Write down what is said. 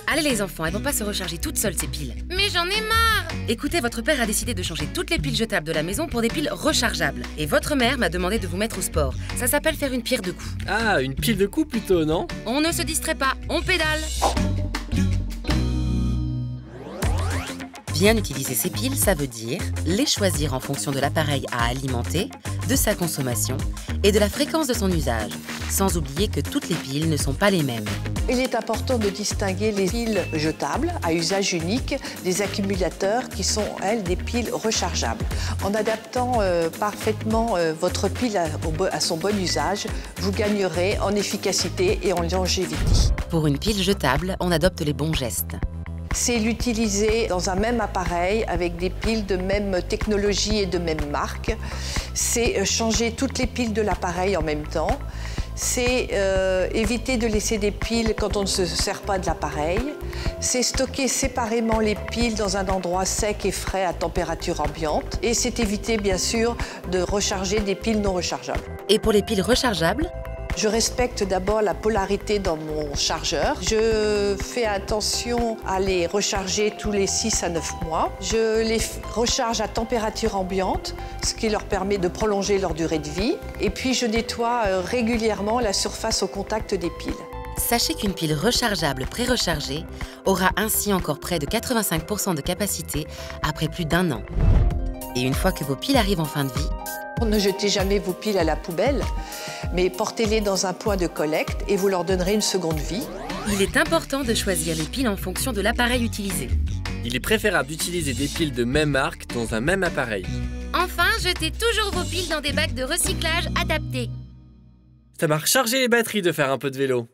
Allez les enfants, elles vont pas se recharger toutes seules ces piles. Mais j'en ai marre! Écoutez, votre père a décidé de changer toutes les piles jetables de la maison pour des piles rechargeables. Et votre mère m'a demandé de vous mettre au sport. Ça s'appelle faire une pierre de coups. Ah, une pile de coups plutôt, non? On ne se distrait pas, on pédale. Bien utiliser ces piles, ça veut dire les choisir en fonction de l'appareil à alimenter, de sa consommation et de la fréquence de son usage, sans oublier que toutes les piles ne sont pas les mêmes. Il est important de distinguer les piles jetables à usage unique des accumulateurs qui sont, elles, des piles rechargeables. En adaptant parfaitement votre pile à son bon usage, vous gagnerez en efficacité et en longévité. Pour une pile jetable, on adopte les bons gestes. C'est l'utiliser dans un même appareil avec des piles de même technologie et de même marque. C'est changer toutes les piles de l'appareil en même temps. C'est éviter de laisser des piles quand on ne se sert pas de l'appareil. C'est stocker séparément les piles dans un endroit sec et frais à température ambiante. Et c'est éviter, bien sûr, de recharger des piles non rechargeables. Et pour les piles rechargeables, je respecte d'abord la polarité dans mon chargeur. Je fais attention à les recharger tous les 6 à 9 mois. Je les recharge à température ambiante, ce qui leur permet de prolonger leur durée de vie. Et puis je nettoie régulièrement la surface au contact des piles. Sachez qu'une pile rechargeable pré-rechargée aura ainsi encore près de 85% de capacité après plus d'1 an. Et une fois que vos piles arrivent en fin de vie, ne jetez jamais vos piles à la poubelle, mais portez-les dans un point de collecte et vous leur donnerez une seconde vie. Il est important de choisir les piles en fonction de l'appareil utilisé. Il est préférable d'utiliser des piles de même marque dans un même appareil. Enfin, jetez toujours vos piles dans des bacs de recyclage adaptés. Ça m'a rechargé les batteries de faire un peu de vélo.